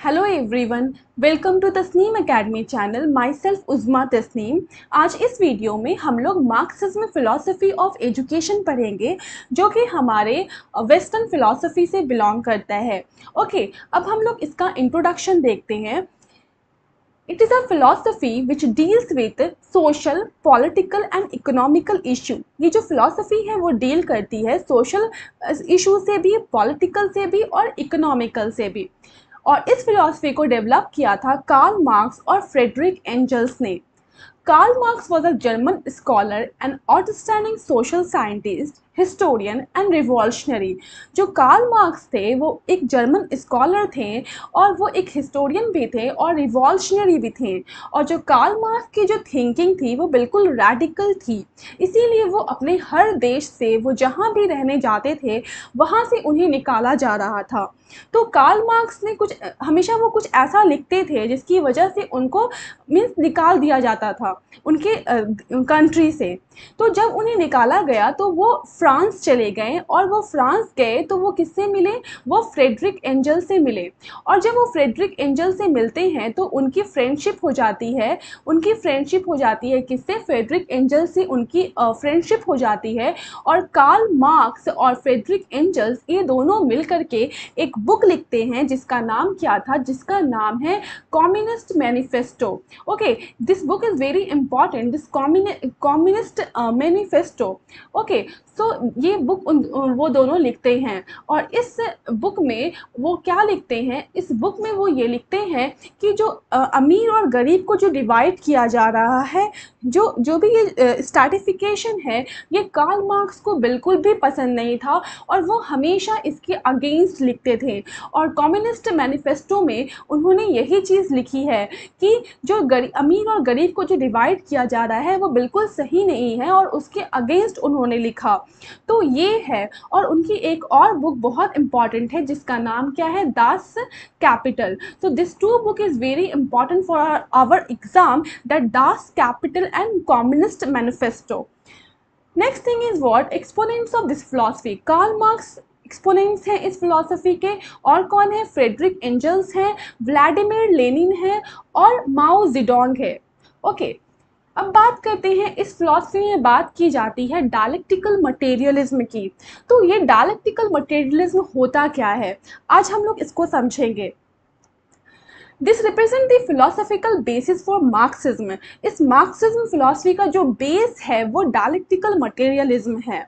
Hello everyone, welcome to Tasneem academy channel. Myself Uzma Tasneem. आज इस video में हम लोग मार्क्सिज्म फ़िलॉसफ़ी ऑफ एजुकेशन पढ़ेंगे, जो कि हमारे वेस्टर्न फ़िलॉसफ़ी से बिलोंग करता है। ओके, अब हम लोग इसका इंट्रोडक्शन देखते हैं। It is a philosophy which deals with social, political and economical issue। ये जो philosophy है वो डील करती है social इशू से भी, political से भी और economical से भी। और इस philosophy को डेवलप किया था कार्ल मार्क्स और फ्रेडरिक एंजल्स ने। Karl Marx was a German scholar and outstanding social scientist, historian and revolutionary। जो कार्ल मार्क्स थे वो एक जर्मन स्कॉलर थे और वो एक हिस्टोरियन भी थे और रिवॉल्यूशनरी भी थे। और जो कार्ल मार्क्स की जो थिंकिंग थी वो बिल्कुल रैडिकल थी, इसीलिए वो अपने हर देश से, वो जहाँ भी रहने जाते थे वहाँ से उन्हें निकाला जा रहा था। तो कार्ल मार्क्स ने हमेशा वो कुछ ऐसा लिखते थे जिसकी वजह से उनको मीन्स निकाल दिया जाता था उनके कंट्री से। तो जब उन्हें निकाला गया तो वो फ्रांस चले गए, और वो फ्रांस गए तो वो किससे मिले? वो फ्रेडरिक एंजल से मिले। और जब वो फ्रेडरिक एंजल से मिलते हैं तो उनकी फ्रेंडशिप हो जाती है। किससे? फ्रेडरिक एंजल से उनकी फ्रेंडशिप हो जाती है। और कार्ल मार्क्स और फ्रेडरिक एंजल्स ये दोनों मिल करके एक बुक लिखते हैं जिसका नाम क्या था? जिसका नाम है communist manifesto. Okay, this book is very important, this communist manifesto. Okay, so ये बुक वो दोनों लिखते हैं। और इस बुक में वो क्या लिखते हैं? इस बुक में वो ये लिखते हैं कि जो अमीर और गरीब को जो डिवाइड किया जा रहा है, जो भी ये स्ट्रैटिफिकेशन है, ये कार्ल मार्क्स को बिल्कुल भी पसंद नहीं था और वो हमेशा इसके अगेंस्ट लिखते थे। और कम्युनिस्ट मैनिफेस्टो में उन्होंने यही चीज़ लिखी है कि जो अमीर और गरीब को जो डिवाइड किया जा रहा है वो बिल्कुल सही नहीं है, और उसके अगेंस्ट उन्होंने लिखा। तो ये है। और उनकी एक और बुक बहुत इंपॉर्टेंट है जिसका नाम क्या है? Das Kapital. So this two book is very important for our exam, that Das Capital and Communist Manifesto. Next thing is what? Exponents of this philosophy. Karl Marx exponents हैं इस philosophy के, और कौन है? फ्रेडरिक एंजल्स हैं, Vladimir Lenin है और माओ Zedong है। ओके, अब बात करते हैं, इस फिलॉसफी में बात की जाती है डायलेक्टिकल मटेरियलिज्म की। तो ये डायलेक्टिकल मटेरियलिज्म होता क्या है, आज हम लोग इसको समझेंगे। This represent the philosophical basis for Marxism. इस मार्क्सिज्म फिलॉसफी का जो बेस है वो डायलेक्टिकल मटेरियलिज्म है।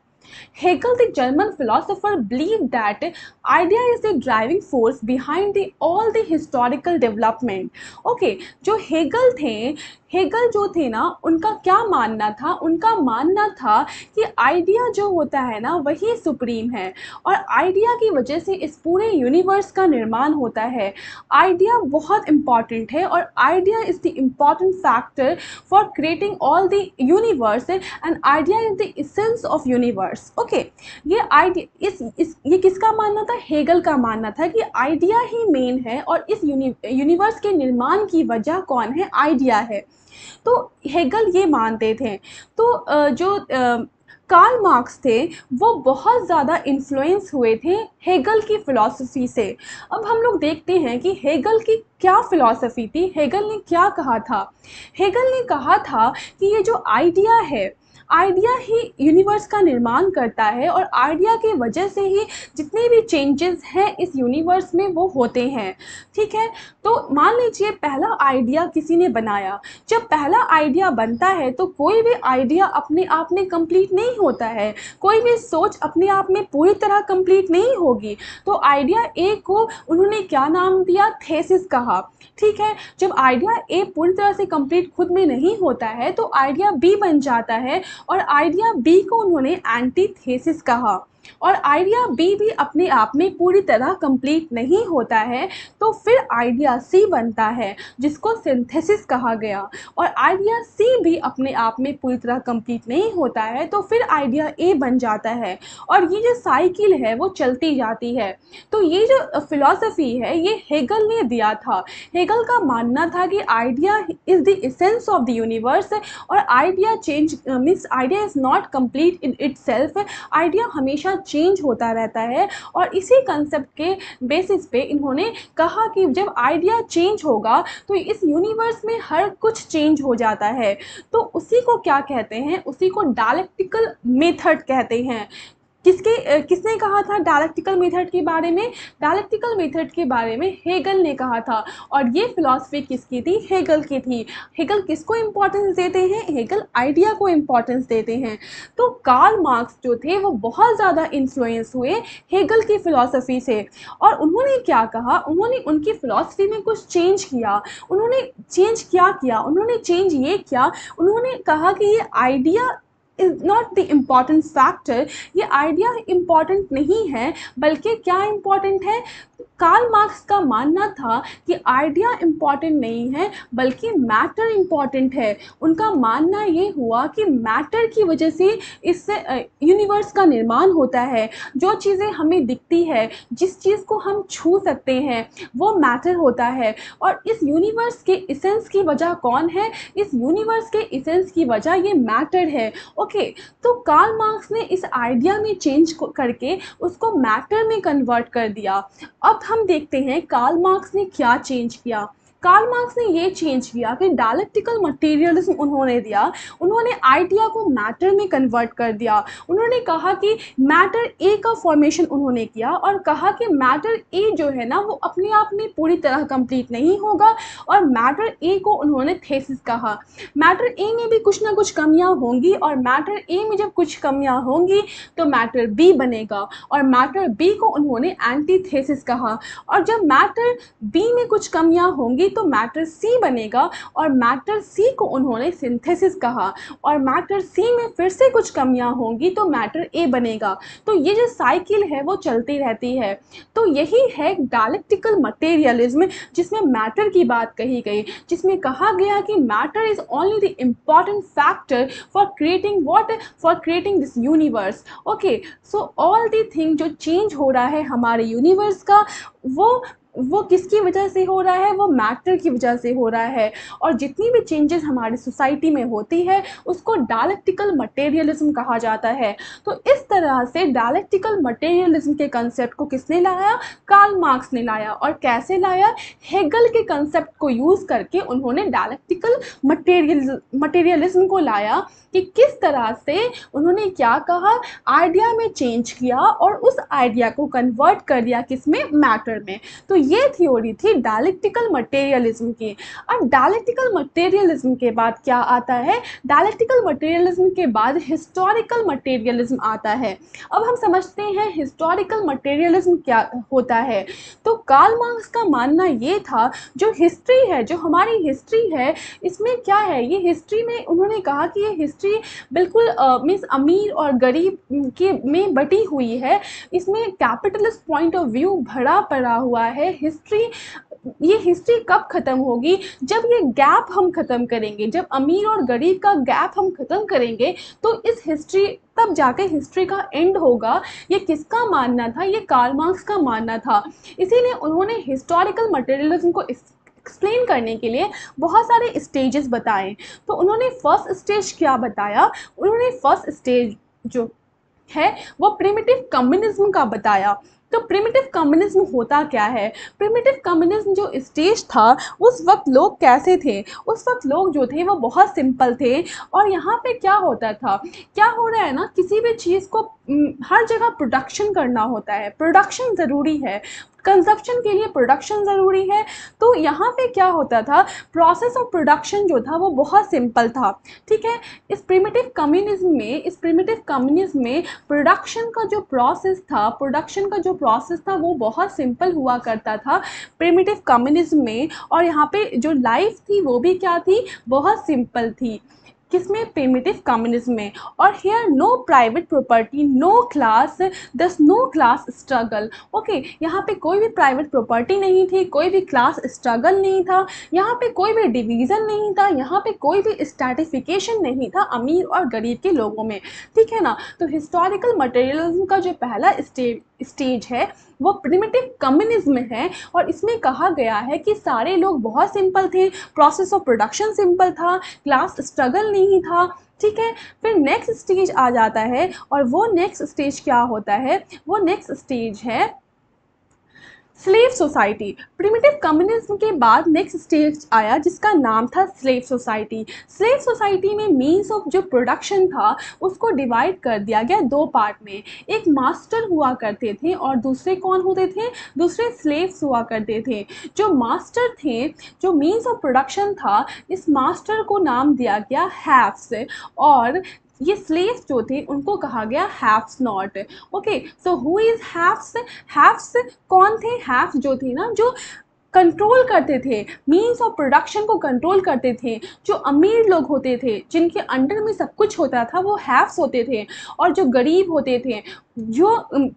Hegel, the German philosopher, believed that idea is the driving force behind all the historical development. Okay, जो हेगल जो थे ना, उनका क्या मानना था? उनका मानना था कि आइडिया जो होता है ना वही सुप्रीम है, और आइडिया की वजह से इस पूरे यूनिवर्स का निर्माण होता है। आइडिया बहुत इम्पॉर्टेंट है, और idea is the important factor for creating all the universe, and idea is the essence of universe. Okay, ये आइडिया ये किसका मानना था? हेगल का मानना था कि आइडिया ही मेन है, और इस यूनिवर्स के निर्माण की वजह कौन है? आइडिया है। तो हेगल ये मानते थे। तो जो कार्ल मार्क्स थे वो बहुत ज़्यादा इन्फ्लुएंस हुए थे हेगल की फ़िलॉसफी से। अब हम लोग देखते हैं कि हेगल की क्या फ़िलॉसफी थी, हेगल ने क्या कहा था। हेगल ने कहा था कि ये जो आइडिया है, आइडिया ही यूनिवर्स का निर्माण करता है, और आइडिया की वजह से ही जितने भी चेंजेस हैं इस यूनिवर्स में वो होते हैं। ठीक है, तो मान लीजिए पहला आइडिया किसी ने बनाया। जब पहला आइडिया बनता है तो कोई भी आइडिया अपने आप में कंप्लीट नहीं होता है, कोई भी सोच अपने आप में पूरी तरह कंप्लीट नहीं होगी। तो आइडिया ए को उन्होंने क्या नाम दिया? थेसिस कहा। ठीक है, जब आइडिया ए पूरी तरह से कंप्लीट खुद में नहीं होता है तो आइडिया बी बन जाता है, और आइडिया बी को उन्होंने एंटीथेसिस कहा। और आइडिया बी भी अपने आप में पूरी तरह कंप्लीट नहीं होता है, तो फिर आइडिया सी बनता है जिसको सिंथेसिस कहा गया। और आइडिया सी भी अपने आप में पूरी तरह कंप्लीट नहीं होता है, तो फिर आइडिया ए बन जाता है। और ये जो साइकिल है वो चलती जाती है। तो ये जो फिलॉसफी है ये हेगल ने दिया था। हेगल का मानना था कि idea is the essence of the universe, और idea change means idea is not complete in itself. Idea हमेशा हमेशा चेंज होता रहता है। और इसी कंसेप्ट के बेसिस पे इन्होंने कहा कि जब आइडिया चेंज होगा तो इस यूनिवर्स में हर कुछ चेंज हो जाता है। तो उसी को क्या कहते हैं, उसी को डायलेक्टिकल मेथड कहते हैं। किसने कहा था डायलेक्टिकल मेथड के बारे में? डायलेक्टिकल मेथड के बारे में हेगल ने कहा था। और ये फिलॉसफी किसकी थी? हेगल की थी। हेगल किसको इम्पोर्टेंस देते हैं? हेगल आइडिया को इम्पोर्टेंस देते हैं। तो कार्ल मार्क्स जो थे वो बहुत ज़्यादा इन्फ्लुएंस हुए हेगल की फिलॉसफी से। और उन्होंने क्या कहा, उन्होंने उनकी फिलॉसफी में कुछ चेंज किया। उन्होंने चेंज क्या किया? उन्होंने चेंज ये किया, उन्होंने कहा कि ये idea is not the important factor, ये आइडिया इम्पॉर्टेंट नहीं है, बल्कि क्या इम्पॉर्टेंट है? कार्ल मार्क्स का मानना था कि आइडिया इम्पॉर्टेंट नहीं है बल्कि मैटर इम्पॉर्टेंट है। उनका मानना ये हुआ कि मैटर की वजह से इससे यूनिवर्स का निर्माण होता है। जो चीज़ें हमें दिखती है, जिस चीज़ को हम छू सकते हैं, वो मैटर होता है। और इस यूनिवर्स के इसेंस की वजह कौन है? इस यूनिवर्स के इसेंस की वजह ये मैटर है। ओके, तो कार्ल मार्क्स ने इस आइडिया में चेंज करके उसको मैटर में कन्वर्ट कर दिया। अब हम देखते हैं कार्ल मार्क्स ने क्या चेंज किया। कार्ल मार्क्स ने ये चेंज किया कि डायलेक्टिकल मटेरियलिज्म उन्होंने दिया। उन्होंने आइडिया को मैटर में कन्वर्ट कर दिया। उन्होंने कहा कि मैटर ए का फॉर्मेशन उन्होंने किया और कहा कि मैटर ए जो है ना वो अपने आप में पूरी तरह कंप्लीट नहीं होगा। और मैटर ए को उन्होंने थेसिस कहा। मैटर ए में भी कुछ ना कुछ कमियां होंगी और मैटर ए में जब कुछ कमियां होंगी तो मैटर बी बनेगा। और मैटर बी को उन्होंने एंटीथेसिस कहा। और जब मैटर बी में कुछ कमियां होंगी तो मैटर सी बनेगा। और मैटर सी को उन्होंने सिंथेसिस कहा। और मैटर सी में फिर से कुछ कमियां होंगी तो मैटर ए बनेगा। तो ये जो साइकिल है वो चलती रहती है। तो यही है डायलेक्टिकल मटेरियलिज्म, जिसमें मैटर की बात कही गई, जिसमें कहा गया कि matter is only the important factor for creating what, for creating this universe. Okay, so all the thing जो चेंज हो रहा है हमारे यूनिवर्स का, वो किसकी वजह से हो रहा है? वो मैटर की वजह से हो रहा है। और जितनी भी चेंजेस हमारी सोसाइटी में होती है उसको डायलेक्टिकल मटेरियलिज्म कहा जाता है। तो इस तरह से डायलेक्टिकल मटेरियलिज्म के कंसेप्ट को किसने लाया? कार्ल मार्क्स ने लाया। और कैसे लाया? हेगल के कंसेप्ट को यूज़ करके उन्होंने डायलेक्टिकल मटेरियलिज्म को लाया कि किस तरह से उन्होंने क्या कहा, आइडिया में चेंज किया और उस आइडिया को कन्वर्ट कर दिया किसमें? मैटर में। तो ये थ्योरी थी डायलेक्टिकल मटेरियलिज्म की। अब डायलेक्टिकल मटेरियलिज्म के बाद क्या आता है? डायलेक्टिकल मटेरियलिज्म के बाद हिस्टोरिकल मटेरियलिज्म आता है। अब हम समझते हैं हिस्टोरिकल मटेरियलिज्म क्या होता है। तो कार्ल मार्क्स का मानना ये था, जो हिस्ट्री है, जो हमारी हिस्ट्री है, इसमें क्या है, ये हिस्ट्री में उन्होंने कहा कि ये हिस्ट्री बिल्कुल मीन्स अमीर और गरीब के में बटी हुई है। इसमें कैपिटलिस्ट पॉइंट ऑफ व्यू भरा पड़ा हुआ है। ये हिस्ट्री कब ख़त्म होगी? जब ये गैप हम ख़त्म करेंगे, जब अमीर और गरीब का गैप हम ख़त्म करेंगे तो इस हिस्ट्री तब जाके हिस्ट्री का एंड होगा। ये किसका मानना था? ये कार्ल मार्क्स का मानना था। इसीलिए उन्होंने हिस्टोरिकल मटेरियलिज्म को एक्सप्लेन करने के लिए बहुत सारे स्टेजेस बताए। तो उन्होंने फर्स्ट स्टेज क्या बताया? उन्होंने फर्स्ट स्टेज जो है वो प्रिमिटिव कम्युनिज्म का बताया। तो प्रिमिटिव कम्युनिज्म होता क्या है? प्रिमिटिव कम्युनिज्म जो स्टेज था उस वक्त लोग कैसे थे? उस वक्त लोग जो थे वो बहुत सिंपल थे। और यहाँ पे क्या होता था, क्या हो रहा है ना, किसी भी चीज़ को हर जगह प्रोडक्शन करना होता है, प्रोडक्शन ज़रूरी है, कंजप्शन के लिए प्रोडक्शन ज़रूरी है। तो यहाँ पे क्या होता था, प्रोसेस ऑफ प्रोडक्शन जो था वो बहुत सिंपल था। ठीक है, इस प्रिमिटिव कम्युनिज्म में प्रोडक्शन का जो प्रोसेस था वो बहुत सिंपल हुआ करता था प्रिमिटिव कम्युनिज्म में। और यहाँ पे जो लाइफ थी वो भी क्या थी? बहुत सिंपल थी। किसमें? प्रिमिटिव कम्युनिज्म में। और here no private property, no class, thus no class struggle. Okay, यहाँ पे कोई भी प्राइवेट प्रॉपर्टी नहीं थी, कोई भी क्लास स्ट्रगल नहीं था, यहाँ पे कोई भी डिवीज़न नहीं था, यहाँ पे कोई भी स्ट्रैटिफिकेशन नहीं था अमीर और गरीब के लोगों में। ठीक है ना? तो हिस्टोरिकल मटेरियलिज्म का जो पहला स्टेज है वो प्रिमिटिव कम्युनिज्म है, और इसमें कहा गया है कि सारे लोग बहुत सिंपल थे, प्रोसेस ऑफ प्रोडक्शन सिंपल था, क्लास स्ट्रगल नहीं था। ठीक है, फिर नेक्स्ट स्टेज आ जाता है, और वो नेक्स्ट स्टेज क्या होता है, वो नेक्स्ट स्टेज है स्लेव सोसाइटी। प्रिमिटिव कम्युनिज्म के बाद नेक्स्ट स्टेज आया जिसका नाम था स्लेव सोसाइटी। स्लेव सोसाइटी में मीन्स ऑफ जो प्रोडक्शन था उसको डिवाइड कर दिया गया दो पार्ट में। एक मास्टर हुआ करते थे और दूसरे कौन होते थे, दूसरे स्लेव्स हुआ करते थे। जो मास्टर थे, जो मीन्स ऑफ प्रोडक्शन था, इस मास्टर को नाम दिया गया हैव्स, और ये स्लेव्स जो थे उनको कहा गया haves not. Okay, so who is haves? Haves कौन थे? हैव्स जो थे ना, जो कंट्रोल करते थे, मीन्स ऑफ प्रोडक्शन को कंट्रोल करते थे, जो अमीर लोग होते थे जिनके अंडर में सब कुछ होता था वो हैव्स होते थे। और जो गरीब होते थे, जो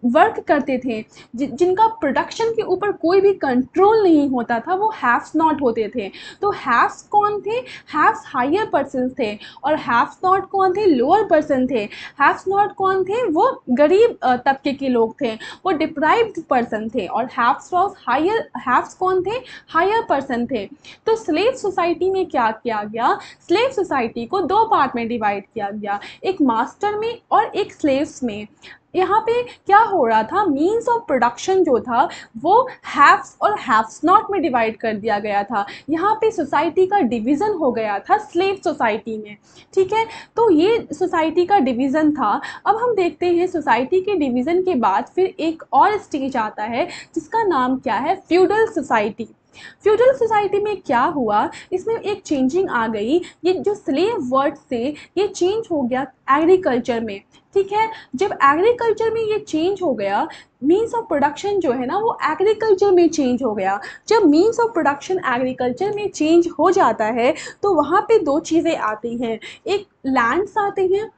वर्क करते थे, जिनका प्रोडक्शन के ऊपर कोई भी कंट्रोल नहीं होता था, वो हैव्स नॉट होते थे। तो हैव्स कौन थे? हैव्स हायर पर्सन थे, और हैव्स नॉट कौन थे? लोअर पर्सन थे। हैव्स नॉट कौन थे? वो गरीब तबके के लोग थे, वो डिप्राइव्ड पर्सन थे, और हैव्स कौन थे? हायर पर्सन थे। तो स्लेव सोसाइटी में क्या किया गया, स्लेव सोसाइटी को दो पार्ट में डिवाइड किया गया, एक मास्टर में और एक स्लेव्स में। यहाँ पे क्या हो रहा था, मीन्स ऑफ प्रोडक्शन जो था वो हैव्स और हैव्स नॉट में डिवाइड कर दिया गया था। यहाँ पे सोसाइटी का डिवीज़न हो गया था स्लेव सोसाइटी में। ठीक है, तो ये सोसाइटी का डिवीज़न था। अब हम देखते हैं सोसाइटी के डिवीज़न के बाद फिर एक और स्टेज आता है जिसका नाम क्या है, फ्यूडल सोसाइटी। फ्यूडल सोसाइटी में क्या हुआ, इसमें एक चेंजिंग आ गई, ये जो स्लेव वर्ड से ये चेंज हो गया एग्रीकल्चर में। ठीक है, जब एग्रीकल्चर में ये चेंज हो गया, मीन्स ऑफ प्रोडक्शन जो है ना वो एग्रीकल्चर में चेंज हो गया। जब मीन्स ऑफ प्रोडक्शन एग्रीकल्चर में चेंज हो जाता है तो वहाँ पे दो चीज़ें आती हैं, एक लैंड्स आते हैं,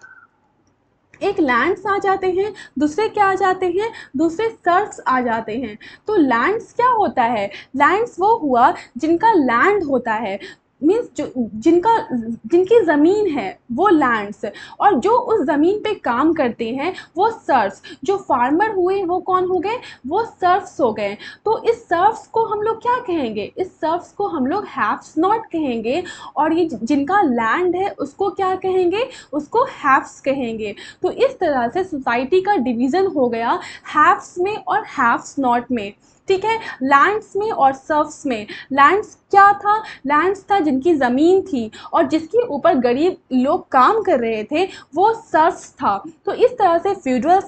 एक लैंड्स आ जाते हैं, दूसरे क्या आ जाते हैं, दूसरे सर्फ्स आ जाते हैं। तो लैंड्स क्या होता है, लैंड्स वो हुआ जिनका लैंड होता है, मीन्स जो जिनकी ज़मीन है वो लैंड्स, और जो उस ज़मीन पे काम करते हैं वो सर्फ्स। जो फार्मर हुए वो कौन हो गए, वो सर्फ्स हो गए। तो इस सर्फ्स को हम लोग क्या कहेंगे, इस सर्फ्स को हम लोग हैव्स नॉट कहेंगे, और ये जिनका लैंड है उसको क्या कहेंगे, उसको हैव्स कहेंगे। तो इस तरह से सोसाइटी का डिवीज़न हो गया हैव्स में और हैव्स नॉट में। ठीक है, लैंड्स में और सर्फ्स में। लैंड्स क्या था, लैंड्स था जिनकी ज़मीन थी और जिसके ऊपर गरीब लोग काम कर रहे थे, वो सर्फ्स था। तो इस तरह से फ्यूडल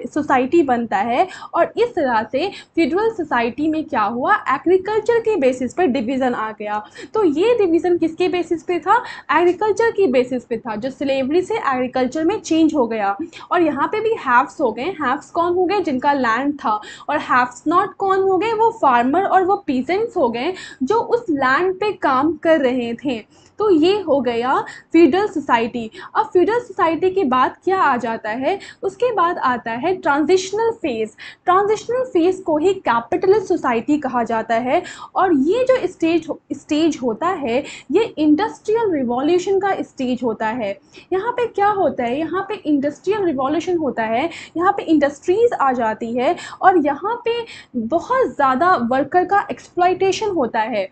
सोसाइटी बनता है, और इस तरह से फ्यूडल सोसाइटी में क्या हुआ, एग्रीकल्चर के बेसिस पर डिवीज़न आ गया। तो ये डिवीज़न किसके बेसिस पे था, एग्रीकल्चर की बेसिस पे था, जो स्लेवरी से एग्रीकल्चर में चेंज हो गया। और यहाँ पे भी हैव्स हो गए, हैव्स कौन हो गए, जिनका लैंड था, और हैव्स नॉट कौन हो गए, वो फार्मर और वो पीजेंट्स हो गए जो उस लैंड पे काम कर रहे थे। तो ये हो गया फ्यूडल सोसाइटी। अब फ्यूडल सोसाइटी के बाद क्या आ जाता है, उसके बाद आता है ट्रांजिशनल फेज़। ट्रांजिशनल फेज़ को ही कैपिटलिस्ट सोसाइटी कहा जाता है, और ये जो स्टेज होता है ये इंडस्ट्रियल रिवॉल्यूशन का स्टेज होता है। यहाँ पे क्या होता है, यहाँ पे इंडस्ट्रियल रिवॉल्यूशन होता है, यहाँ पे इंडस्ट्रीज़ आ जाती है, और यहाँ पे बहुत ज़्यादा वर्कर का एक्सप्लॉयटेशन होता है।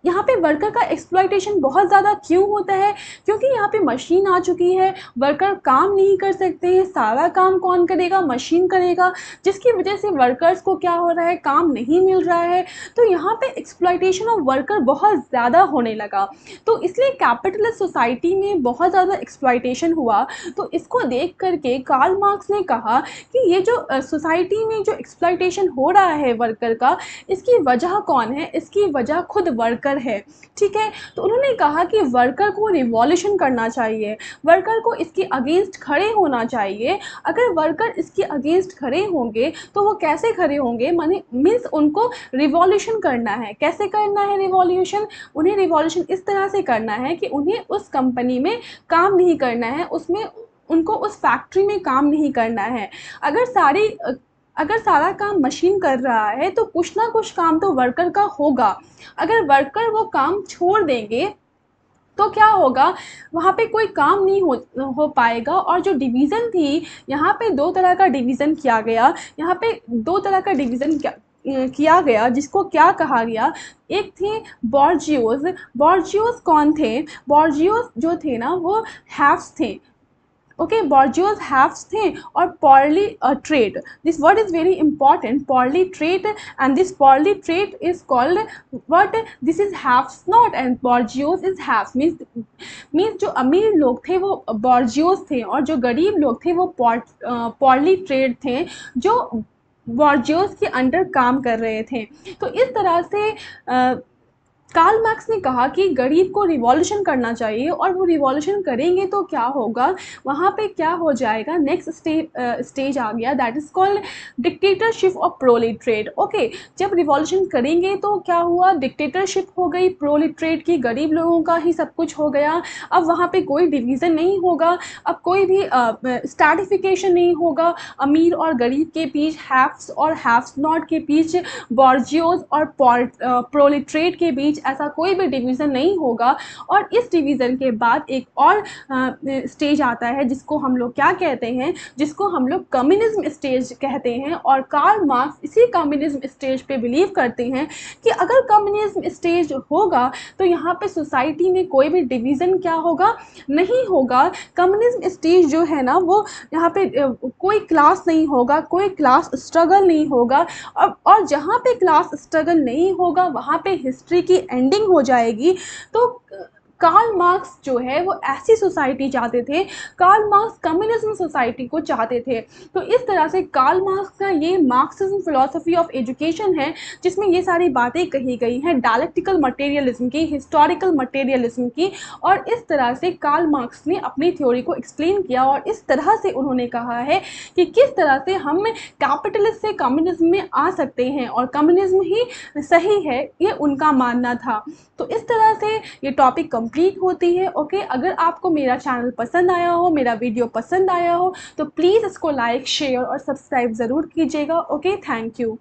यहाँ पे वर्कर का एक्सप्लॉयटेशन बहुत ज़्यादा क्यों होता है, क्योंकि यहाँ पे मशीन आ चुकी है, वर्कर काम नहीं कर सकते हैं, सारा काम कौन करेगा, मशीन करेगा, जिसकी वजह से वर्कर्स को क्या हो रहा है, काम नहीं मिल रहा है। तो यहाँ पे एक्सप्लॉयटेशन ऑफ वर्कर बहुत ज़्यादा होने लगा, तो इसलिए कैपिटलिस्ट सोसाइटी में बहुत ज़्यादा एक्सप्लॉयटेशन हुआ। तो इसको देख करके कार्ल मार्क्स ने कहा कि ये जो सोसाइटी में जो एक्सप्लॉयटेशन हो रहा है वर्कर का, इसकी वजह कौन है, इसकी वजह खुद वर्कर है। ठीक है, तो उन्होंने कहा कि वर्कर को रिवॉल्यूशन करना चाहिए, वर्कर को इसके अगेंस्ट खड़े होना चाहिए। अगर वर्कर इसके अगेंस्ट खड़े होंगे तो वो कैसे खड़े होंगे, माने मीन्स उनको रिवॉल्यूशन करना है। कैसे करना है रिवॉल्यूशन, उन्हें रिवॉल्यूशन इस तरह से करना है कि उन्हें उस कंपनी में काम नहीं करना है, उसमें उनको उस फैक्ट्री में काम नहीं करना है। अगर सारा काम मशीन कर रहा है तो कुछ ना कुछ काम तो वर्कर का होगा। अगर वर्कर वो काम छोड़ देंगे तो क्या होगा, वहाँ पे कोई काम नहीं हो पाएगा। और जो डिवीज़न थी, यहाँ पे 2 तरह का डिवीज़न किया गया। यहाँ पे 2 तरह का डिवीज़न किया गया, जिसको क्या कहा गया, एक थे बॉर्जियोस। बॉर्जियोस कौन थे? बॉर्जियोस जो थे ना, वो हैव्स थे। ओके, बॉर्जियोस हैव्स थे। और proletariat, this word is very important, proletariat, and this proletariat is called what, this is haves not and bourgeois is haves. Means जो अमीर लोग थे वो बॉर्जियोस थे, और जो गरीब लोग थे वो पॉरली ट्रेट थे, जो बॉर्जियोस के अंडर काम कर रहे थे। तो इस तरह से कार्ल मार्क्स ने कहा कि गरीब को रिवॉल्यूशन करना चाहिए, और वो रिवॉल्यूशन करेंगे तो क्या होगा, वहाँ पे क्या हो जाएगा, नेक्स्ट स्टेज आ गया, that is called dictatorship of proletariat. Okay, जब रिवॉल्यूशन करेंगे तो क्या हुआ, डिक्टेटरशिप हो गई प्रोलेटरेट की, गरीब लोगों का ही सब कुछ हो गया। अब वहाँ पे कोई डिवीज़न नहीं होगा, अब कोई भी स्ट्रैटिफिकेशन नहीं होगा अमीर और गरीब के बीच, हैव्स और हैव्स नॉट के बीच, बॉर्जियोस और प्रोलेटरेट के बीच ऐसा कोई भी डिवीज़न नहीं होगा। और इस डिवीज़न के बाद एक और स्टेज आता है, जिसको हम लोग क्या कहते हैं, जिसको हम लोग कम्युनिज्म स्टेज कहते हैं। और कार्ल मार्क्स इसी कम्युनिज्म स्टेज पे बिलीव करते हैं कि अगर कम्युनिज्म स्टेज होगा तो यहाँ पे सोसाइटी में कोई भी डिवीज़न क्या होगा, नहीं होगा। कम्युनिज्म स्टेज जो है ना, वो यहाँ पे कोई क्लास नहीं होगा, कोई क्लास स्ट्रगल नहीं होगा। और जहाँ पे क्लास स्ट्रगल नहीं होगा, वहाँ पे हिस्ट्री की एंडिंग हो जाएगी। तो कार्ल मार्क्स जो है वो ऐसी सोसाइटी चाहते थे, कार्ल मार्क्स कम्युनिज्म सोसाइटी को चाहते थे। तो इस तरह से कार्ल मार्क्स का ये मार्क्सिज्म फिलॉसफी ऑफ एजुकेशन है, जिसमें ये सारी बातें कही गई हैं डायलेक्टिकल मटेरियलिज्म की, हिस्टोरिकल मटेरियलिज्म की। और इस तरह से कार्ल मार्क्स ने अपनी थ्योरी को एक्सप्लेन किया, और इस तरह से उन्होंने कहा है कि किस तरह से हम कैपिटलिस्ट से कम्युनिज्म में आ सकते हैं, और कम्युनिज्म ही सही है, ये उनका मानना था। तो इस तरह से ये टॉपिक कंप्लीट होती है। ओके, अगर आपको मेरा चैनल पसंद आया हो, मेरा वीडियो पसंद आया हो, तो प्लीज़ इसको लाइक, शेयर और सब्सक्राइब ज़रूर कीजिएगा। Okay, thank you.